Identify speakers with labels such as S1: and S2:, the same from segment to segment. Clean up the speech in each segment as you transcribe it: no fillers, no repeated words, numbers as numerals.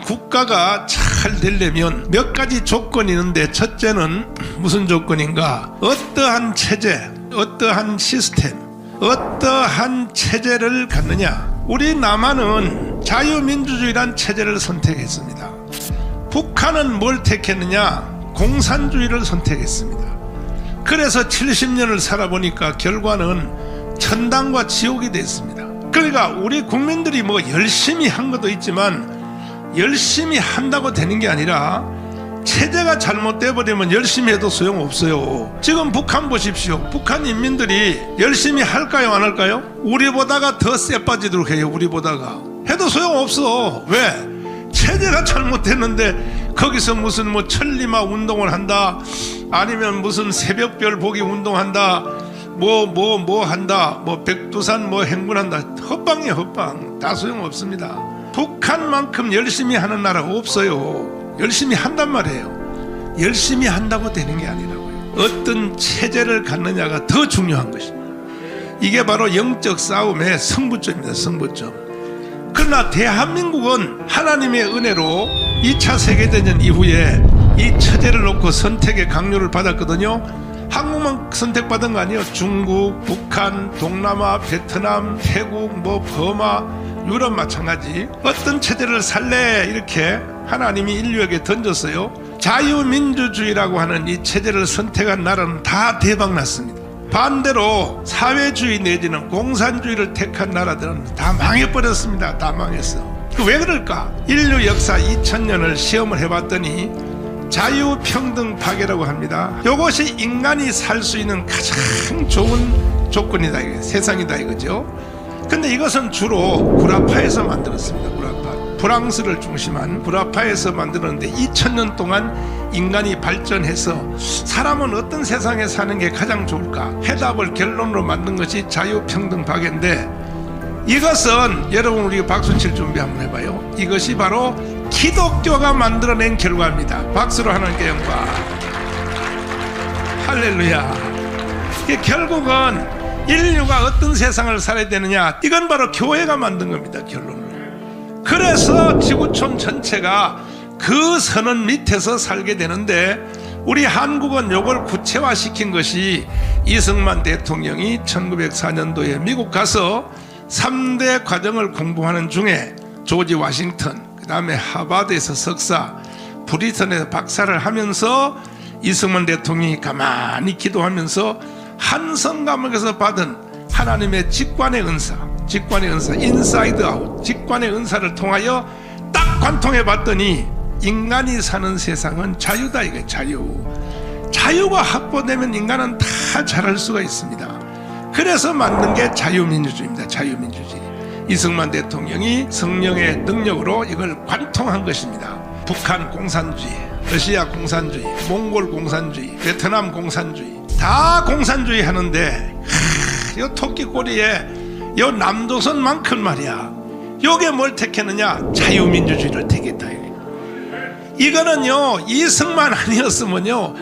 S1: 국가가 잘 되려면 몇 가지 조건이 있는데, 첫째는 무슨 조건인가? 어떠한 체제, 어떠한 시스템, 어떠한 체제를 갖느냐. 우리 남한은 자유민주주의란 체제를 선택했습니다. 북한은 뭘 택했느냐? 공산주의를 선택했습니다. 그래서 70년을 살아보니까 결과는 천당과 지옥이 됐습니다. 그러니까 우리 국민들이 뭐 열심히 한 것도 있지만 열심히 한다고 되는 게 아니라 체제가 잘못돼 버리면 열심히 해도 소용없어요. 지금 북한 보십시오. 북한 인민들이 열심히 할까요, 안 할까요? 우리보다가 더 쎄 빠지도록 해요. 우리보다가 해도 소용없어. 왜? 체제가 잘못됐는데 거기서 무슨 뭐 천리마 운동을 한다, 아니면 무슨 새벽별 보기 운동한다, 뭐 한다, 뭐 백두산 뭐 행군한다. 헛방이에요, 헛방. 다 소용없습니다. 북한만큼 열심히 하는 나라 없어요. 열심히 한단 말이에요. 열심히 한다고 되는 게 아니라고요. 어떤 체제를 갖느냐가 더 중요한 것입니다. 이게 바로 영적 싸움의 승부점입니다. 승부점. 그러나 대한민국은 하나님의 은혜로 2차 세계대전 이후에 이 체제를 놓고 선택의 강요를 받았거든요. 한국만 선택받은 거 아니에요. 중국, 북한, 동남아, 베트남, 태국, 뭐 버마, 유럽 마찬가지. 어떤 체제를 살래 이렇게 하나님이 인류에게 던졌어요. 자유민주주의라고 하는 이 체제를 선택한 나라는 다 대박났습니다. 반대로 사회주의 내지는 공산주의를 택한 나라들은 다 망해버렸습니다. 다 망했어. 왜 그럴까? 인류 역사 2000년을 시험을 해봤더니 자유평등 파괴라고 합니다. 이것이 인간이 살 수 있는 가장 좋은 조건이다, 세상이다 이거죠. 근데 이것은 주로 구라파에서 만들었습니다. 구라파. 프랑스를 중심한 구라파에서 만들었는데 2000년 동안 인간이 발전해서 사람은 어떤 세상에 사는 게 가장 좋을까? 해답을 결론으로 만든 것이 자유평등 파괴인데, 이것은 여러분 우리 박수 칠 준비 한번 해봐요. 이것이 바로 기독교가 만들어낸 결과입니다. 박수로 하나님께 영광. 할렐루야. 결국은 인류가 어떤 세상을 살아야 되느냐, 이건 바로 교회가 만든 겁니다. 결론을. 그래서 지구촌 전체가 그 선언 밑에서 살게 되는데, 우리 한국은 이걸 구체화시킨 것이 이승만 대통령이 1904년도에 미국 가서 3대 과정을 공부하는 중에 조지 워싱턴, 그 다음에 하버드에서 석사, 브리턴에서 박사를 하면서 이승만 대통령이 가만히 기도하면서 한 성감옥에서 받은 하나님의 직관의 은사, 인사이드 아웃, 직관의 은사를 통하여 딱 관통해 봤더니 인간이 사는 세상은 자유다. 이게 자유가 확보되면 인간은 다 잘할 수가 있습니다. 그래서 만든 게 자유민주주의입니다. 자유민주주의. 이승만 대통령이 성령의 능력으로 이걸 관통한 것입니다. 북한 공산주의, 러시아 공산주의, 몽골 공산주의, 베트남 공산주의, 다 공산주의 하는데, 요 토끼꼬리에 요 남조선만큼 말이야, 요게 뭘 택했느냐? 자유민주주의를 택했다. 이거는요, 이승만 아니었으면요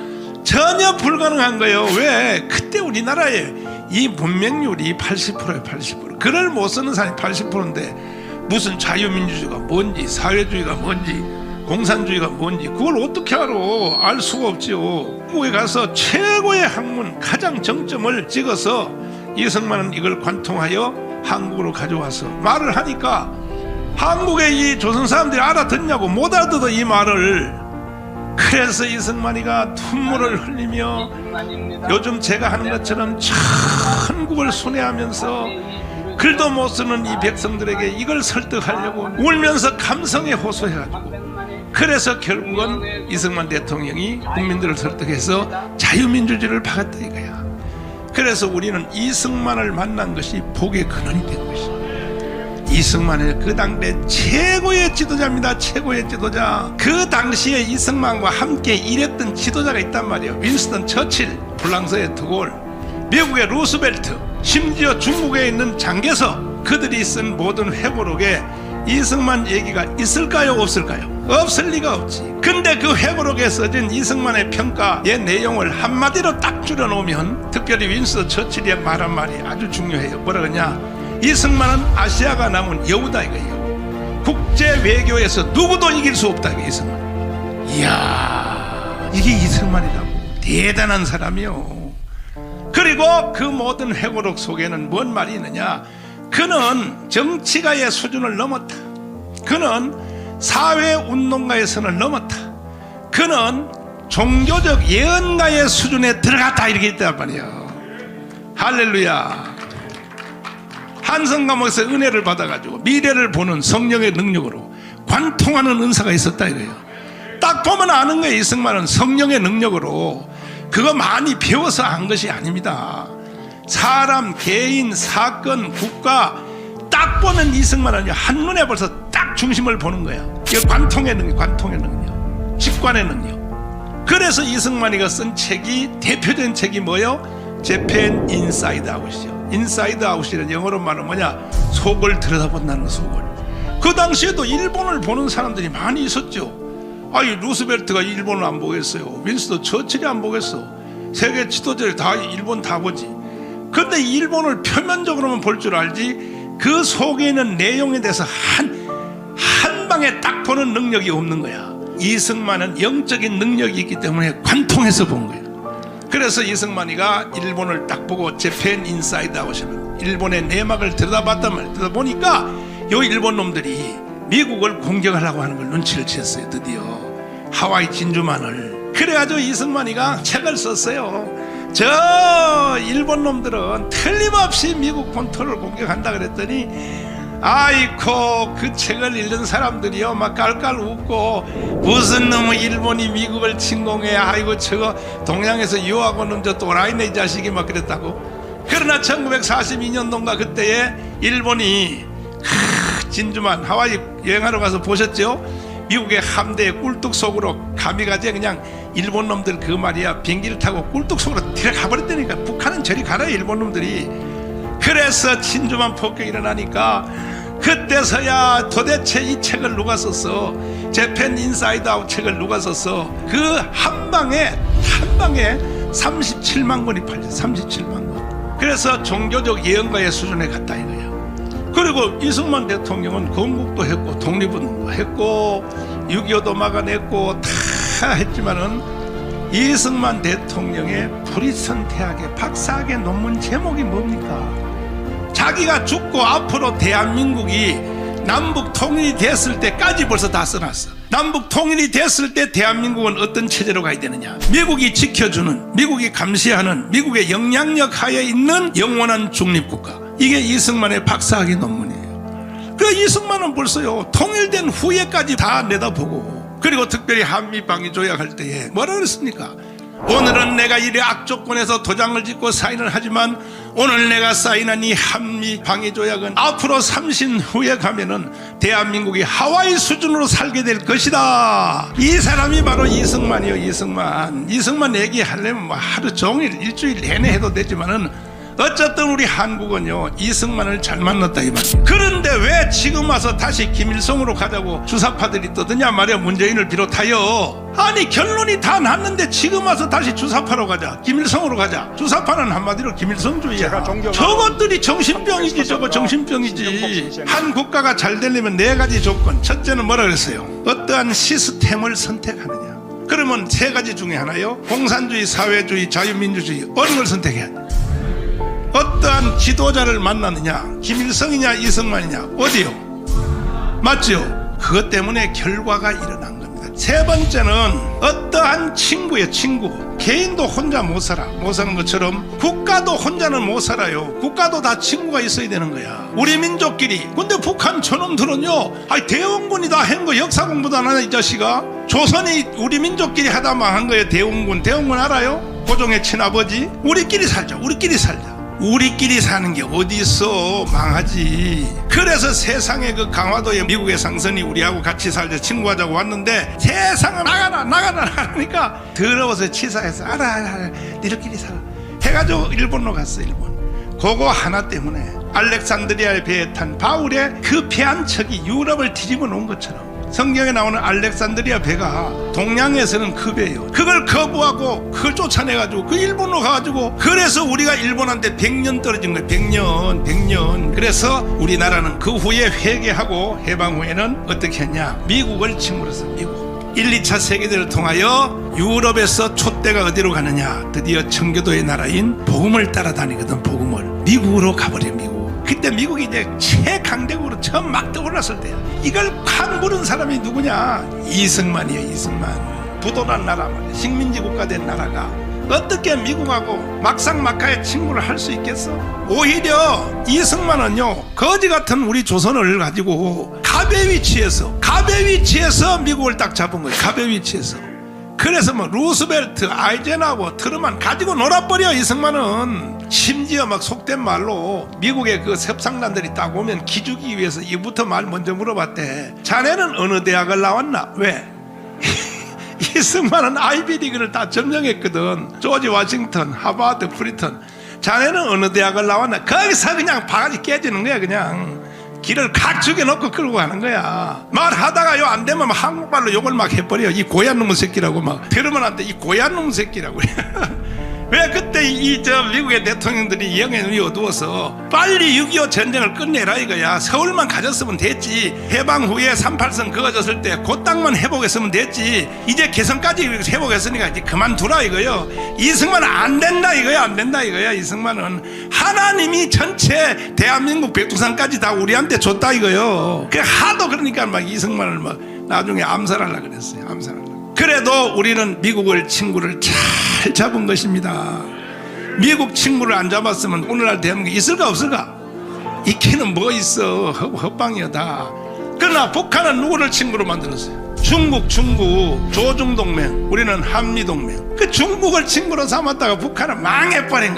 S1: 전혀 불가능한 거예요. 왜? 그때 우리나라에 이 문맹률이 80%예요. 80%. 글을 못 쓰는 사람이 80%인데 무슨 자유민주주의가 뭔지, 사회주의가 뭔지, 공산주의가 뭔지 그걸 어떻게 알아? 알 수가 없지요. 한국에 가서 최고의 학문, 가장 정점을 찍어서 이승만은 이걸 관통하여 한국으로 가져와서 말을 하니까 한국의 이 조선 사람들이 알아듣냐고. 못 알아듣어 이 말을. 그래서 이승만이가 눈물을 흘리며 요즘 제가 하는 것처럼 천국을 순회하면서 글도 못 쓰는 이 백성들에게 이걸 설득하려고 울면서 감성에 호소해가지고, 그래서 결국은 이승만 대통령이 국민들을 설득해서 자유민주주의를 박았다 이거야. 그래서 우리는 이승만을 만난 것이 복의 근원이 된 것이야. 이승만은 그 당대 최고의 지도자입니다. 최고의 지도자. 그 당시에 이승만과 함께 일했던 지도자가 있단 말이에요. 윈스턴 처칠, 프랑스의 드골, 미국의 루스벨트, 심지어 중국에 있는 장개석, 그들이 쓴 모든 회고록에 이승만 얘기가 있을까요? 없을까요? 없을 리가 없지. 근데 그 회고록에 써진 이승만의 평가의 내용을 한마디로 딱 줄여놓으면, 특별히 윈스턴 처칠이 말한 말이 아주 중요해요. 뭐라 그러냐? 이승만은 아시아가 남은 여우다 이거예요. 국제 외교에서 누구도 이길 수 없다. 이게 이승만. 이야, 이게 이승만이라고. 대단한 사람이요. 그리고 그 모든 회고록 속에는 뭔 말이 있느냐? 그는 정치가의 수준을 넘었다. 그는 사회운동가의 선을 넘었다. 그는 종교적 예언가의 수준에 들어갔다. 이렇게 있단 말이에요. 할렐루야. 한성 과목에서 은혜를 받아가지고 미래를 보는 성령의 능력으로 관통하는 은사가 있었다 이거예요. 딱 보면 아는 거예요. 이승만은 성령의 능력으로 그거 많이 배워서 한 것이 아닙니다. 사람, 개인, 사건, 국가 딱 보면 이승만은 한눈에 벌써 딱 중심을 보는 거야. 이거 관통의 능력, 관통의 능력, 직관의 능력. 그래서 이승만이가 쓴 책이, 대표적인 책이 뭐예요? 재팬 인사이드 아웃이죠. 인사이드 아웃이란 영어로 말하면 뭐냐? 속을 들여다본다는 속을. 그 당시에도 일본을 보는 사람들이 많이 있었죠. 아니, 루스벨트가 일본을 안 보겠어요? 윈스턴 처칠이 안 보겠어? 세계 지도자들이 다 일본 다 보지. 근데 일본을 표면적으로만 볼 줄 알지 그 속에 있는 내용에 대해서 한 방에 딱 보는 능력이 없는 거야. 이승만은 영적인 능력이 있기 때문에 관통해서 본 거예요. 그래서 이승만이가 일본을 딱 보고 재팬 인사이드 아웃이면 일본의 내막을 들여다봤단 말이에요. 들여다보니까 요 일본 놈들이 미국을 공격하려고 하는 걸 눈치를 챘어요. 드디어 하와이 진주만을. 그래가지고 이승만이가 책을 썼어요. 저 일본 놈들은 틀림없이 미국 본토를 공격한다 그랬더니 아이고 그 책을 읽는 사람들이요 막 깔깔 웃고 무슨 놈의 일본이 미국을 침공해, 아이고 저거 동양에서 유학 오는 저 또라이네 이 자식이 막 그랬다고. 그러나 1942년도인가 그때에 일본이 진주만 하와이 여행하러 가서 보셨죠? 미국의 함대의 꿀뚝 속으로 가미가제 그냥 일본 놈들 그 말이야 비행기를 타고 꿀뚝 속으로 들어가 버렸다니까. 북한은 저리 가라 일본 놈들이. 그래서 진주만 폭격이 일어나니까 그때서야 도대체 이 책을 누가 썼어? 재팬 인사이드 아웃 책을 누가 썼어? 그 한 방에 37만 권이 팔렸어. 37만 권. 그래서 종교적 예언가의 수준에 갔다 이거예요. 그리고 이승만 대통령은 건국도 했고 독립운동도 했고 6.25도 막아냈고 다 했지만은 이승만 대통령의 프리선태학의 박사학의 논문 제목이 뭡니까? 자기가 죽고 앞으로 대한민국이 남북 통일이 됐을 때까지 벌써 다 써놨어. 남북 통일이 됐을 때 대한민국은 어떤 체제로 가야 되느냐? 미국이 지켜주는, 미국이 감시하는, 미국의 영향력 하에 있는 영원한 중립국가. 이게 이승만의 박사학위 논문이에요. 그 이승만은 벌써요 통일된 후에까지 다 내다보고, 그리고 특별히 한미방위 조약할 때에 뭐라 그랬습니까? 오늘은 내가 이래 악조건에서 도장을 짓고 사인을 하지만 오늘 내가 사인한 이 한미방위조약은 앞으로 30년 후에 가면은 대한민국이 하와이 수준으로 살게 될 것이다. 이 사람이 바로 이승만이요. 이승만 얘기하려면 뭐 하루 종일 일주일 내내 해도 되지만은 어쨌든 우리 한국은요 이승만을 잘 만났다 이 말이에요. 그런데 왜 지금 와서 다시 김일성으로 가자고 주사파들이 떠드냐 말이야. 문재인을 비롯하여. 아니 결론이 다 났는데 지금 와서 다시 주사파로 가자, 김일성으로 가자. 주사파는 한마디로 김일성주의야. 저것들이 정신병이지. 저거 정신병이지. 한 국가가 잘 되려면 네 가지 조건. 첫째는 뭐라 그랬어요? 어떠한 시스템을 선택하느냐. 그러면 세 가지 중에 하나요. 공산주의, 사회주의, 자유민주주의. 어느 걸 선택해야 돼? 어떠한 지도자를 만나느냐, 김일성이냐 이승만이냐, 어디요? 맞죠? 그것 때문에 결과가 일어난 겁니다. 세 번째는 어떠한 친구예요. 친구. 개인도 혼자 못 살아. 못 사는 것처럼 국가도 혼자는 못 살아요. 국가도 다 친구가 있어야 되는 거야. 우리 민족끼리. 근데 북한 저놈들은요 아니 대원군이 다 한 거 역사 공부도 안 하냐 이 자식아. 조선이 우리 민족끼리 하다 망한 거예요. 대원군 알아요? 고종의 친아버지. 우리끼리 살자. 우리끼리 사는 게 어디 있어. 망하지. 그래서 세상에 그 강화도에 미국의 상선이 우리하고 같이 살자 친구하자고 왔는데 세상은 나가라 하니까 더러워서 치사해서 알아 니들끼리 살아 해가지고 일본으로 갔어. 일본. 그거 하나 때문에 알렉산드리아의 배에 탄 바울의 그 배 한 척이 유럽을 뒤집어 놓은 것처럼 성경에 나오는 알렉산드리아 배가 동양에서는 그 배예요. 그걸 거부하고 그걸 쫓아내가지고 그 일본으로 가가지고, 그래서 우리가 일본한테 100년 떨어진 거예요. 100년. 그래서 우리나라는 그 후에 회개하고 해방 후에는 어떻게 했냐, 미국을 친구로 했어요. 미국. 1, 2차 세계대를 통하여 유럽에서 촛대가 어디로 가느냐, 드디어 청교도의 나라인 복음을 따라다니거든. 복음을 미국으로 가버려. 미국. 그때 미국이 이제 최강대국으로 처음 막 떠올랐을 때야. 이걸 확 부른 사람이 누구냐, 이승만이에요. 이승만. 부도난 나라 말이야. 식민지 국가 된 나라가 어떻게 미국하고 막상막하의 친구를 할 수 있겠어? 오히려 이승만은요, 거지 같은 우리 조선을 가지고 갑의 위치에서 미국을 딱 잡은 거예요. 갑의 위치에서. 그래서 뭐 루스벨트, 아이젠하워, 트루만 가지고 놀아버려. 이승만은 심지어 막 속된 말로 미국의 그 협상단들이 딱 오면 기죽이기 위해서 이부터 말 먼저 물어봤대. 자네는 어느 대학을 나왔나? 왜? 이승만은 아이비리그를 다 점령했거든. 조지 워싱턴, 하버드, 프리턴. 자네는 어느 대학을 나왔나? 거기서 그냥 바가지 깨지는 거야. 그냥 길을 각 죽여놓고 끌고 가는 거야. 말하다가요 안 되면 한국말로 욕을 막 해버려. 이 고얀 놈의 새끼라고 막. 들으면 안 돼. 이 고얀 놈의 새끼라고. 왜 그때 미국의 대통령들이 영의 눈이 어두워서 빨리 6.25 전쟁을 끝내라 이거야. 서울만 가졌으면 됐지. 해방 후에 38선 그어졌을 때 그 땅만 회복했으면 됐지. 이제 개성까지 회복했으니까 이제 그만두라 이거요. 이승만은 안 된다 이거야. 안 된다 이거야. 이승만은 하나님이 전체 대한민국 백두산까지 다 우리한테 줬다 이거요. 그 하도 그러니까 막 이승만을 막 나중에 암살하려고 그랬어요. 암살하려고. 그래도 우리는 미국을 친구를 잘 잡은 것입니다. 미국 친구를 안 잡았으면 오늘날 대한민국이 있을까 없을까? 있기는 뭐 있어. 헛방이야 다. 그러나 북한은 누구를 친구로 만들었어요? 중국 조중동맹, 우리는 한미동맹. 그 중국을 친구로 삼았다가 북한은 망해버린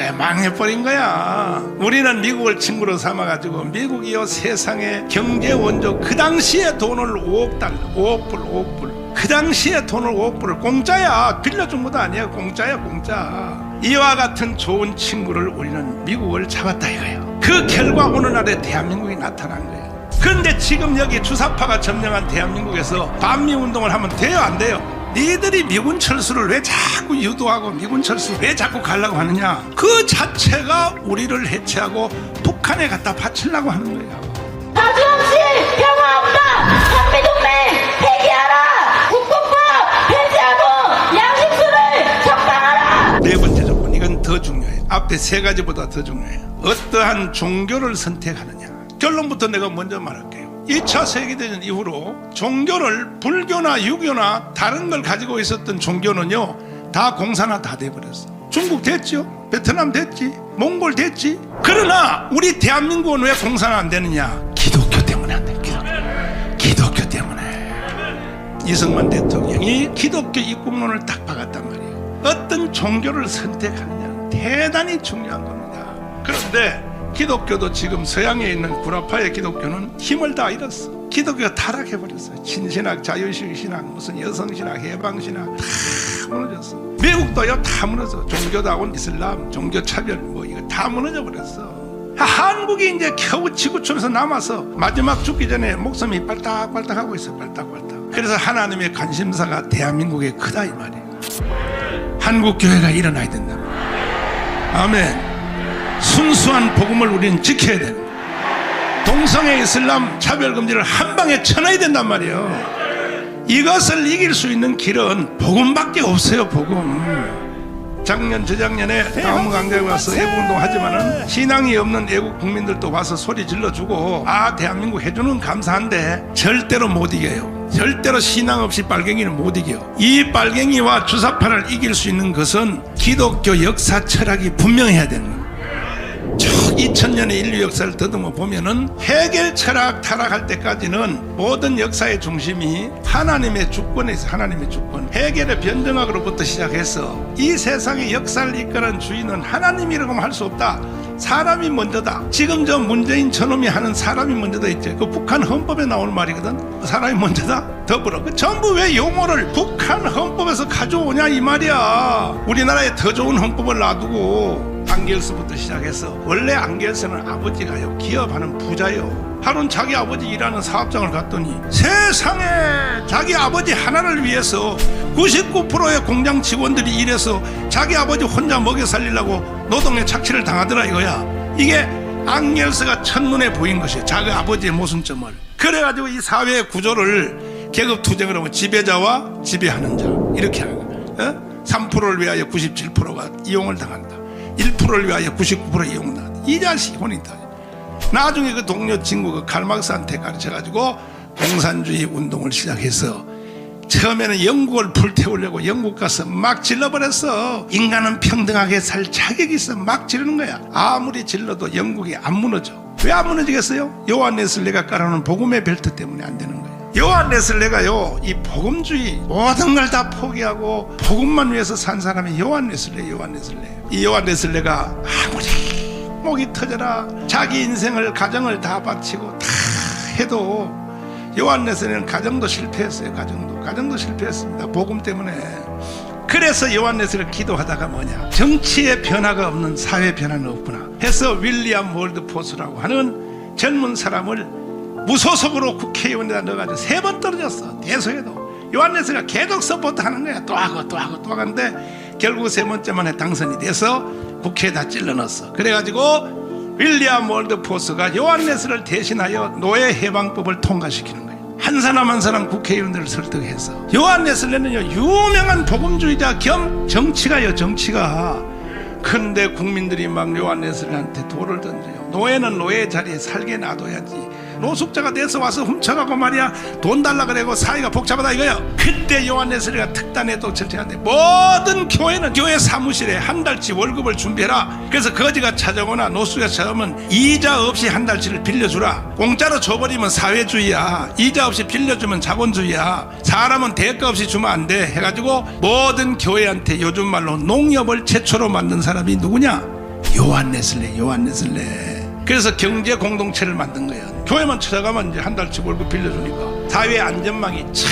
S1: 거야. 우리는 미국을 친구로 삼아가지고 미국이요 세상의 경제 원조, 그 당시에 돈을 5억 달러, 5억 불. 그 당시에 돈을 5억 불을 공짜야. 빌려준 것도 아니야. 공짜야 공짜. 이와 같은 좋은 친구를 우리는 미국을 잡았다 이거예요. 그 결과 오늘날의 대한민국이 나타난 거예요. 그런데 지금 여기 주사파가 점령한 대한민국에서 반미운동을 하면 돼요 안 돼요? 니들이 미군 철수를 왜 자꾸 유도하고 미군 철수 왜 자꾸 가려고 하느냐, 그 자체가 우리를 해체하고 북한에 갖다 바치려고 하는 거예요.
S2: 박수홍씨 평화 없다. 한미동맹 폐기하라. 국뽕법 폐지하고 양심수를 적당하라.
S1: 네 번째 조건, 이건 더 중요해요. 앞에 세 가지보다 더 중요해요. 어떠한 종교를 선택하느냐. 결론부터 내가 먼저 말할게요. 2차 세계대전 이후로 종교를 불교나 유교나 다른 걸 가지고 있었던 종교는요 다 공산화 다 돼버렸어. 중국 됐죠, 베트남 됐지, 몽골 됐지. 그러나 우리 대한민국은 왜 공산화 안 되느냐? 기독교 때문에 안 돼. 기독교 때문에. 이승만 대통령이 기독교 입국론을 딱 박았단 말이에요. 어떤 종교를 선택하느냐 대단히 중요한 겁니다. 그런데 기독교도 지금 서양에 있는 구라파의 기독교는 힘을 다 잃었어. 기독교가 타락해버렸어요. 신신학, 자유신학, 무슨 여성신학, 해방신학 다 무너졌어. 미국도요 다 무너져. 종교다운 이슬람, 종교차별 뭐 이거 다 무너져 버렸어. 한국이 이제 겨우 지구촌에서 남아서 마지막 죽기 전에 목숨이 빨딱빨딱하고 있어요. 빨딱빨딱. 그래서 하나님의 관심사가 대한민국에 크다 이 말이에요. 한국교회가 일어나야 된다. 아멘. 순수한 복음을 우리는 지켜야 돼요. 동성애 이슬람 차별금지를 한 방에 쳐놔야 된단 말이에요. 이것을 이길 수 있는 길은 복음밖에 없어요. 복음. 작년 저작년에 다음 강좌에 와서 애국운동 하지만은 신앙이 없는 애국 국민들도 와서 소리 질러주고 아 대한민국 해주는 감사한데 절대로 못 이겨요. 절대로 신앙 없이 빨갱이는 못 이겨. 이 빨갱이와 주사파를 이길 수 있는 것은 기독교 역사 철학이 분명해야 되는 거예요. 쭉 2000년의 인류 역사를 더듬어 보면은 해겔 철학 타락할 때까지는 모든 역사의 중심이 하나님의 주권에서 하나님의 주권, 해겔의 변정학으로부터 시작해서 이 세상의 역사를 이끄는 주인은 하나님이라고 할 수 없다. 사람이 먼저다. 지금 저 문재인 저놈이 하는 사람이 먼저다 있죠. 그 북한 헌법에 나오는 말이거든. 사람이 먼저다. 더불어. 그 전부 왜 용어를 북한 헌법에서 가져오냐 이 말이야. 우리나라에 더 좋은 헌법을 놔두고 앙겔스부터 시작해서 원래 앙겔스는 아버지가요 기업하는 부자요. 하루는 자기 아버지 일하는 사업장을 갔더니 세상에 자기 아버지 하나를 위해서 99%의 공장 직원들이 일해서 자기 아버지 혼자 먹여 살리려고 노동의 착취를 당하더라 이거야. 이게 앙겔스가 첫눈에 보인 것이에요. 자기 아버지의 모순점을. 그래가지고 이 사회의 구조를 계급 투쟁을 하면 지배자와 지배하는 자 이렇게 하는 거야. 3%를 위하여 97%가 이용을 당한다. 1%를 위하여 99% 이용을 당한다. 이 자식이 혼이다. 나중에 그 동료 친구 그 칼막스한테 가르쳐가지고 공산주의 운동을 시작해서 처음에는 영국을 불태우려고 영국 가서 막 질러버렸어. 인간은 평등하게 살 자격이 있어. 막 지르는 거야. 아무리 질러도 영국이 안 무너져. 왜 안 무너지겠어요? 요한 웨슬레가 깔아놓은 복음의 벨트 때문에 안 되는 거예요. 요한 웨슬레가요 이 복음주의 모든 걸 다 포기하고 복음만 위해서 산 사람이 요한 웨슬레. 이 요한 웨슬레가 아무리 목이 터져라 자기 인생을 가정을 다 바치고 다 해도 요한 웨슬레는 가정도 실패했어요. 가정도 실패했습니다. 복음 때문에. 그래서 요한 웨슬레가 기도하다가 뭐냐, 정치의 변화가 없는 사회 변화는 없구나 해서 윌리엄 월드포스라고 하는 젊은 사람을 무소속으로 국회의원에다 넣어가지고 3번 떨어졌어. 대소해도 요한 웨슬레가 계속 서포트하는 거야. 또 하고 하는데 결국 3번째만에 당선이 돼서 국회에다 찔러 넣었어. 그래가지고 윌리엄 월드포스가 요한 웨슬레를 대신하여 노예 해방법을 통과시키는 거예요. 한 사람 한 사람 국회의원들을 설득해서. 요한 웨슬레는요 유명한 복음주의자 겸 정치가요. 근데 국민들이 막 요한 웨슬레한테 돌을 던져요. 노예는 노예 자리에 살게 놔둬야지. 노숙자가 돼서 와서 훔쳐가고 말이야 돈 달라 그래고 사이가 복잡하다 이거야. 그때 요한 웨슬레가 특단의 절차한테 모든 교회는 교회 사무실에 한 달치 월급을 준비해라. 그래서 거지가 찾아오거나 노숙자 찾아오면 이자 없이 한 달치를 빌려주라. 공짜로 줘버리면 사회주의야. 이자 없이 빌려주면 자본주의야. 사람은 대가 없이 주면 안 돼 해가지고 모든 교회한테 요즘 말로 농협을 최초로 만든 사람이 누구냐? 요한 웨슬레. 그래서 경제 공동체를 만든 거예요. 교회만 찾아가면 이제 한 달치 월급 빌려주니까 사회 안전망이 착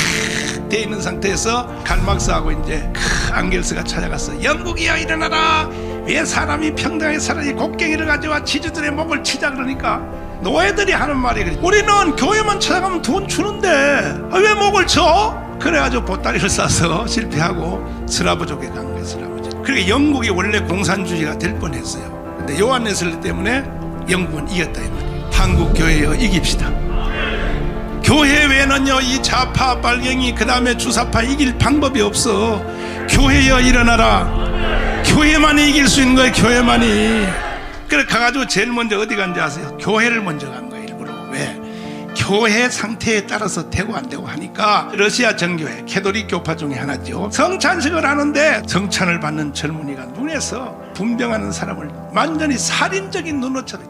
S1: 돼 있는 상태에서 칼막스하고 이제 앙겔스가 찾아갔어. 영국이야 일어나라. 왜 사람이 평등하게 살아야지. 곡괭이를 가져와 지주들의 목을 치자. 그러니까 노예들이 하는 말이 그래. 우리는 교회만 찾아가면 돈 주는데 왜 목을 쳐? 그래가지고 보따리를 싸서 실패하고 스라브족에 간 거예요. 스라브족. 그러니까 영국이 원래 공산주의가 될 뻔했어요. 근데 요한 웨슬레 때문에 영국은 이겼다 이 말이에요. 한국 교회여 이깁시다. 교회 외에는요 이 좌파 빨갱이 그 다음에 주사파 이길 방법이 없어. 교회여 일어나라. 교회만이 이길 수 있는 거예요. 교회만이. 그래 가가지고 제일 먼저 어디 간지 아세요? 교회를 먼저 간 거예요. 일부러. 왜? 교회 상태에 따라서 되고 안 되고 하니까 러시아 정교회 캐톨릭 교파 중에 하나죠. 성찬식을 하는데 성찬을 받는 젊은이가 눈에서 분병하는 사람을 완전히 살인적인 눈으로 쳐다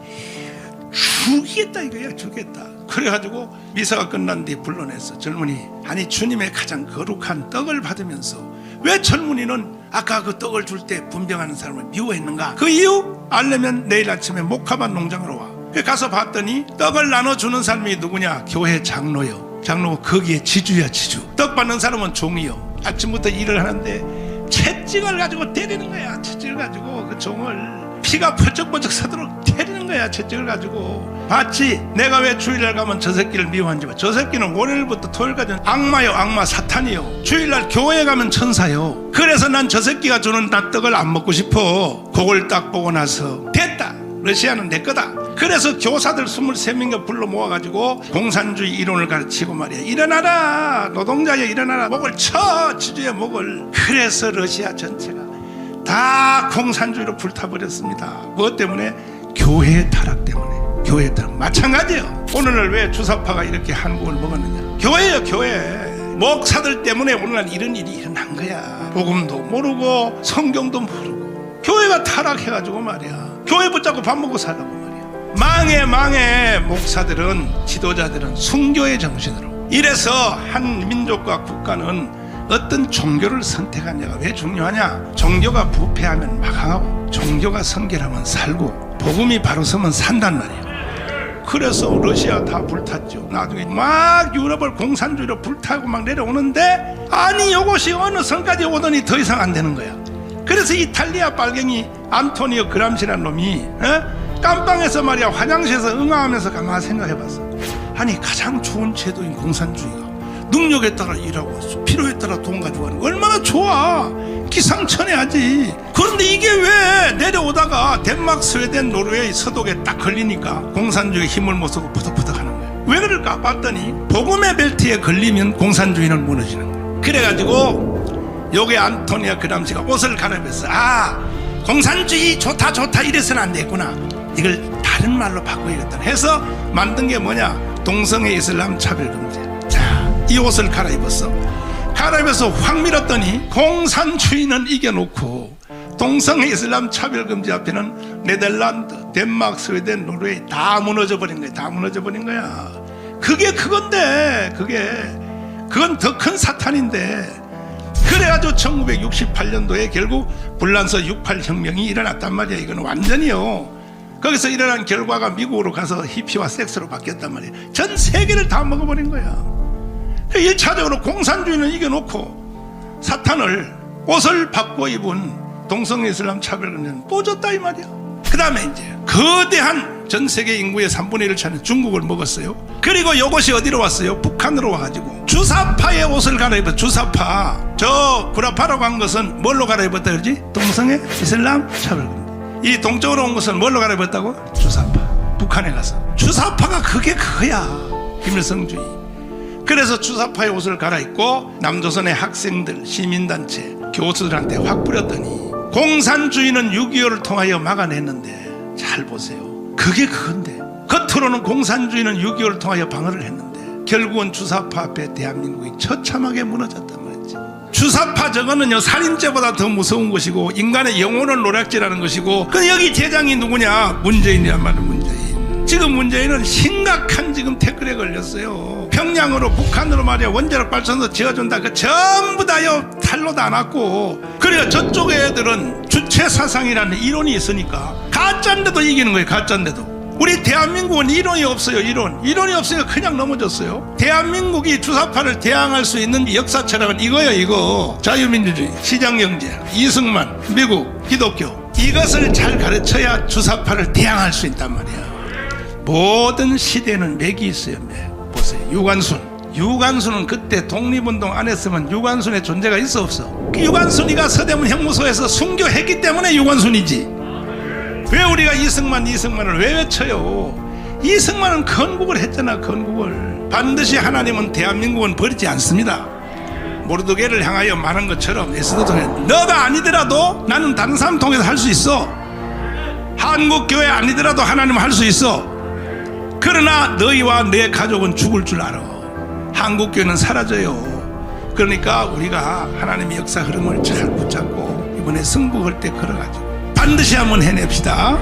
S1: 죽이겠다 이거야. 죽겠다. 그래가지고 미사가 끝난 뒤에 불러냈어. 젊은이, 아니 주님의 가장 거룩한 떡을 받으면서 왜 젊은이는 아까 그 떡을 줄 때 분병하는 사람을 미워했는가? 그 이유 알려면 내일 아침에 목화밭 농장으로 와. 가서 봤더니 떡을 나눠주는 사람이 누구냐? 교회 장로요. 장로 거기에 지주야. 지주. 떡 받는 사람은 종이요. 아침부터 일을 하는데 채찍을 가지고 때리는 거야. 채찍을 가지고 그 종을 피가 펄쩍펄쩍 서도록 때리는 거야. 채찍을 가지고. 봤지? 내가 왜 주일날 가면 저 새끼를 미워한지 봐. 저 새끼는 월요일부터 토요일까지는 악마요. 악마 사탄이요. 주일날 교회 가면 천사요. 그래서 난 저 새끼가 주는 떡을 안 먹고 싶어. 그걸 딱 보고 나서 됐다. 러시아는 내 거다. 그래서 교사들 23명가 불러 모아가지고 공산주의 이론을 가르치고 말이야. 일어나라. 노동자여 일어나라. 목을 쳐. 지주의 목을. 그래서 러시아 전체가 다 공산주의로 불타버렸습니다. 무엇 때문에? 교회 타락 때문에. 교회 타락. 마찬가지예요. 오늘날 왜 주사파가 이렇게 한국을 먹었느냐? 교회예요. 교회. 목사들 때문에 오늘날 이런 일이 일어난 거야. 복음도 모르고 성경도 모르고 교회가 타락해가지고 말이야. 교회 붙잡고 밥 먹고 살라고 말이야. 망해. 목사들은, 지도자들은 순교의 정신으로. 이래서 한 민족과 국가는 어떤 종교를 선택하냐가 왜 중요하냐? 종교가 부패하면 망하고 종교가 성결하면 살고 복음이 바로 서면 산단 말이에요. 그래서 러시아 다 불탔죠. 나중에 막 유럽을 공산주의로 불타고 막 내려오는데, 아니 이것이 어느 선까지 오더니 더 이상 안 되는 거야. 그래서 이탈리아 빨갱이 안토니오 그람시라는 놈이 깜빵에서 말이야 화장실에서 응아하면서 가만 생각해봤어. 아니 가장 좋은 제도인 공산주의가 능력에 따라 일하고 필요에 따라 돈 가져가는 거 얼마나 좋아. 기상천외하지. 그런데 이게 왜 내려오다가 덴마크, 스웨덴, 노르웨이, 서독에 딱 걸리니까 공산주의 힘을 못 쓰고 퍼덕퍼덕 하는 거야. 왜 그럴까 봤더니 복음의 벨트에 걸리면 공산주의는 무너지는 거야. 그래가지고 요게 안토니아 그람시가 옷을 갈아입었어. 아, 공산주의 좋다 좋다 이래서는 안 되겠구나. 이걸 다른 말로 바꿔야겠다 해서 만든 게 뭐냐, 동성애 이슬람 차별금지. 자, 이 옷을 갈아입었어. 갈아입어서 확 밀었더니 공산주의는 이겨놓고 동성애 이슬람 차별금지 앞에는 네덜란드, 덴마크, 스웨덴, 노르웨이 다 무너져 버린 거야. 다 무너져 버린 거야. 그게 그건데, 그건 더 큰 사탄인데. 그래가지고 1968년도에 결국 불란서 68혁명이 일어났단 말이야. 이건 완전히요. 거기서 일어난 결과가 미국으로 가서 히피와 섹스로 바뀌었단 말이야. 전 세계를 다 먹어버린 거야. 1차적으로 공산주의는 이겨놓고 사탄을 옷을 바꿔 입은 동성애 이슬람 차별금지는 뽀졌다 이 말이야. 그 다음에 이제 거대한 전 세계 인구의 3분의 1을 차는 중국을 먹었어요. 그리고 이것이 어디로 왔어요? 북한으로 와가지고 주사파의 옷을 갈아입었어. 주사파. 저 구라파로 간 것은 뭘로 갈아입었다 그러지? 동성애 이슬람 차별금지. 이 동쪽으로 온 것은 뭘로 갈아입었다고? 주사파. 북한에 가서 주사파가 그게 그거야. 김일성주의. 그래서 주사파의 옷을 갈아입고 남조선의 학생들, 시민단체, 교수들한테 확 뿌렸더니 공산주의는 6.25를 통하여 막아냈는데, 잘 보세요. 그게 그건데 겉으로는 공산주의는 6.25를 통하여 방어를 했는데 결국은 주사파 앞에 대한민국이 처참하게 무너졌단 말이지. 주사파 저거는요 살인죄보다 더 무서운 것이고 인간의 영혼을 노략질하는 것이고, 그 여기 대장이 누구냐? 문재인이란 말이야. 문재인. 지금 문재인은 심각한 지금 태클에 걸렸어요. 평양으로 북한으로 말이야 원자력 발전소 지어준다. 그 전부 다요 탈로 다 났고, 그래요 저쪽 애들은 주체 사상이라는 이론이 있으니까 가짜인데도 이기는 거예요. 가짜인데도. 우리 대한민국은 이론이 없어요. 이론이 없으니까 그냥 넘어졌어요. 대한민국이 주사파를 대항할 수 있는 역사 철학은 이거예요. 이거 자유민주주의, 시장경제, 이승만, 미국, 기독교, 이것을 잘 가르쳐야 주사파를 대항할 수 있단 말이야. 모든 시대는 맥이 있어요. 맥. 보세요. 유관순은 그때 독립운동 안 했으면 유관순의 존재가 있어 없어? 그 유관순이가 서대문 형무소에서 순교했기 때문에 유관순이지. 왜 우리가 이승만을 왜 외쳐요? 이승만은 건국을 했잖아. 건국을. 반드시 하나님은 대한민국은 버리지 않습니다. 모르드게를 향하여 말한 것처럼 에스더 통해 너가 아니더라도 나는 다른 사람 통해서 할 수 있어. 한국교회 아니더라도 하나님은 할 수 있어. 그러나 너희와 내 가족은 죽을 줄 알아. 한국교회는 사라져요. 그러니까 우리가 하나님의 역사 흐름을 잘 붙잡고 이번에 승복할 때 걸어가지고 반드시 한번 해냅시다.